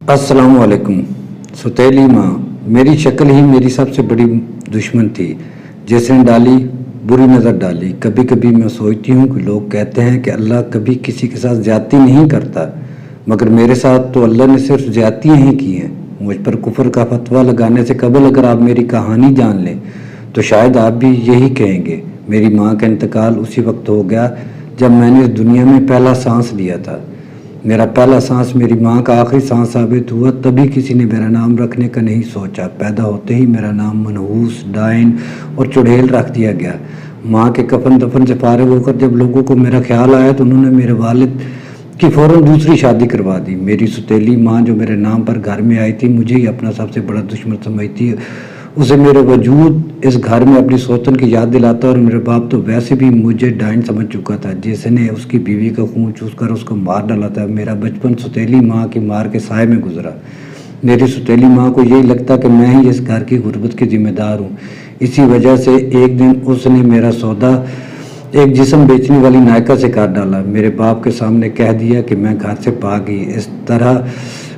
अस्सलाम वालेकुम। सौतेली माँ मेरी शक्ल ही मेरी सबसे बड़ी दुश्मन थी, जिसने डाली बुरी नज़र डाली। कभी कभी मैं सोचती हूँ कि लोग कहते हैं कि अल्लाह कभी किसी के साथ ज़्यादती नहीं करता, मगर मेरे साथ तो अल्लाह ने सिर्फ ज़्यादतियाँ ही की हैं। मुझ पर कुफर का फतवा लगाने से कबल अगर आप मेरी कहानी जान लें तो शायद आप भी यही कहेंगे। मेरी माँ का इंतकाल उसी वक्त हो गया जब मैंने इस दुनिया में पहला सांस लिया था। मेरा पहला सांस मेरी माँ का आखिरी सांस साबित हुआ। तभी किसी ने मेरा नाम रखने का नहीं सोचा। पैदा होते ही मेरा नाम मनहूस, डाइन और चुड़ैल रख दिया गया। माँ के कफन दफन से फारिग होकर जब लोगों को मेरा ख्याल आया तो उन्होंने मेरे वालिद की फ़ौरन दूसरी शादी करवा दी। मेरी सौतेली माँ जो मेरे नाम पर घर में आई थी, मुझे ही अपना सबसे बड़ा दुश्मन समझती। उसे मेरे वजूद इस घर में अपनी सोतन की याद दिलाता, और मेरे बाप तो वैसे भी मुझे डाइन समझ चुका था, जिसने उसकी बीवी का खून चूसकर उसको मार डाला था। मेरा बचपन सौतेली माँ की मार के साए में गुजरा। मेरी सौतेली माँ को यही लगता कि मैं ही इस घर की गुर्बत की जिम्मेदार हूँ। इसी वजह से एक दिन उसने मेरा सौदा एक जिस्म बेचने वाली नायका से काट डाला। मेरे बाप के सामने कह दिया कि मैं घर से भाग गई। इस तरह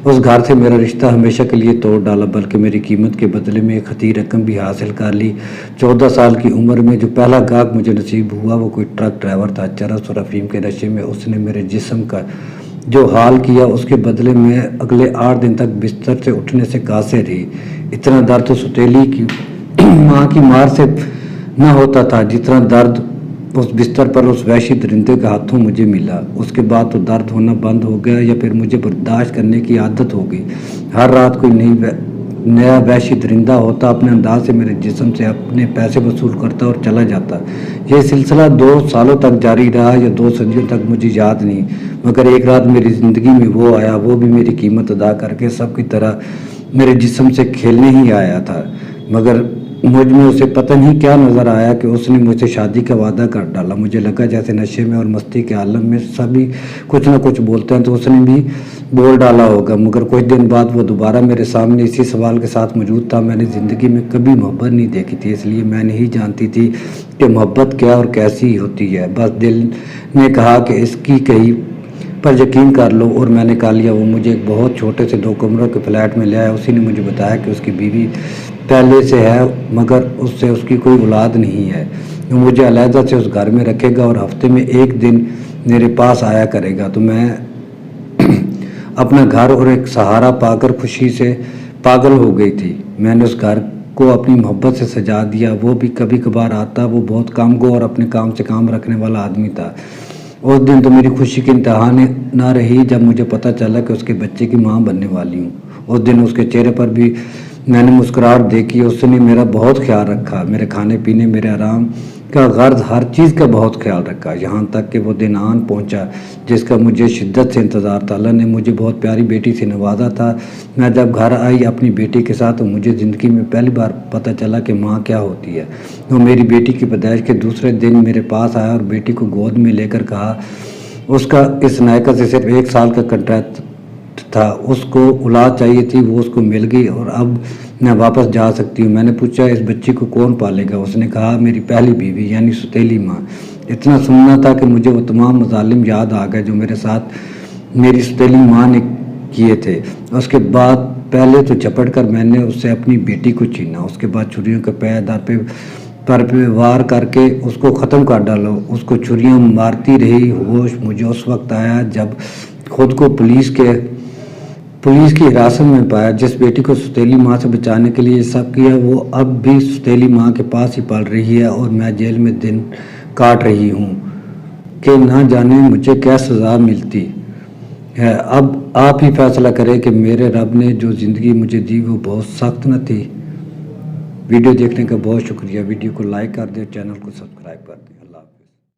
उस घर से मेरा रिश्ता हमेशा के लिए तोड़ डाला, बल्कि मेरी कीमत के बदले में एक खती रकम भी हासिल कर ली। 14 साल की उम्र में जो पहला गाहक मुझे नसीब हुआ वो कोई ट्रक ड्राइवर था। चरस और अफीम के नशे में उसने मेरे जिस्म का जो हाल किया, उसके बदले में अगले 8 दिन तक बिस्तर से उठने से कासे रही। इतना दर्द तो सौतेली की माँ की मार से न होता था जितना दर्द उस बिस्तर पर उस वहशी दरिंदे के हाथों मुझे मिला। उसके बाद तो दर्द होना बंद हो गया, या फिर मुझे बर्दाश्त करने की आदत हो गई। हर रात कोई नया वहशी दरिंदा होता, अपने अंदाज से मेरे जिस्म से अपने पैसे वसूल करता और चला जाता। यह सिलसिला 2 सालों तक जारी रहा, या 2 सदियों तक, मुझे याद नहीं। मगर एक रात मेरी ज़िंदगी में वो आया, वो भी मेरी कीमत अदा करके सबकी तरह मेरे जिस्म से खेलने ही आया था। मगर मुझ में उसे पता नहीं क्या नज़र आया कि उसने मुझसे शादी का वादा कर डाला। मुझे लगा जैसे नशे में और मस्ती के आलम में सभी कुछ ना कुछ बोलते हैं, तो उसने भी बोल डाला होगा। मगर कुछ दिन बाद वो दोबारा मेरे सामने इसी सवाल के साथ मौजूद था। मैंने ज़िंदगी में कभी मोहब्बत नहीं देखी थी, इसलिए मैं नहीं जानती थी कि मोहब्बत क्या और कैसी होती है। बस दिल ने कहा कि इसकी कही पर यकीन कर लो, और मैंने कहा लिया। वो मुझे एक बहुत छोटे से 2 कमरों के फ्लैट में ले आया। उसी ने मुझे बताया कि उसकी बीवी पहले से है, मगर उससे उसकी कोई औलाद नहीं है। वो मुझे अलहदा से उस घर में रखेगा और हफ्ते में 1 दिन मेरे पास आया करेगा। तो मैं अपना घर और एक सहारा पाकर खुशी से पागल हो गई थी। मैंने उस घर को अपनी मोहब्बत से सजा दिया। वो भी कभी कभार आता। वो बहुत कामगो और अपने काम से काम रखने वाला आदमी था। उस दिन तो मेरी खुशी की इंतहा ना रही जब मुझे पता चला कि उसके बच्चे की माँ बनने वाली हूँ। उस दिन उसके चेहरे पर भी मैंने मुस्कुराहट देखी। उसने मेरा बहुत ख्याल रखा, मेरे खाने पीने, मेरे आराम का, गर्ज, हर चीज़ का बहुत ख्याल रखा। यहाँ तक कि वो दिन आन पहुँचा जिसका मुझे शिद्दत से इंतज़ार था। अल्लाह ने मुझे बहुत प्यारी बेटी से नवाजा था। मैं जब घर आई अपनी बेटी के साथ, तो मुझे ज़िंदगी में पहली बार पता चला कि माँ क्या होती है। वो मेरी बेटी की पैदाइश के दूसरे दिन मेरे पास आया और बेटी को गोद में लेकर कहा उसका इस नायका से सिर्फ 1 साल का कॉन्ट्रैक्ट था। उसको औलाद चाहिए थी, वो उसको मिल गई और अब मैं वापस जा सकती हूँ। मैंने पूछा इस बच्ची को कौन पालेगा? उसने कहा मेरी पहली बीवी यानी सौतेली माँ। इतना सुनना था कि मुझे वो तमाम मज़ालिम याद आ गए जो मेरे साथ मेरी सौतेली माँ ने किए थे। उसके बाद पहले तो झपट कर मैंने उससे अपनी बेटी को छीना, उसके बाद छुरियों के पैर पर वार करके उसको ख़त्म कर डालो। उसको छुरियाँ मारती रही। होश मुझे उस वक्त आया जब खुद को पुलिस की हिरासत में पाया। जिस बेटी को सौतेली माँ से बचाने के लिए सब किया, वो अब भी सौतेली माँ के पास ही पल रही है, और मैं जेल में दिन काट रही हूँ कि ना जाने मुझे क्या सज़ा मिलती है। अब आप ही फैसला करें कि मेरे रब ने जो ज़िंदगी मुझे दी वो बहुत सख्त न थी। वीडियो देखने का बहुत शुक्रिया। वीडियो को लाइक कर दें, चैनल को सब्सक्राइब कर दें।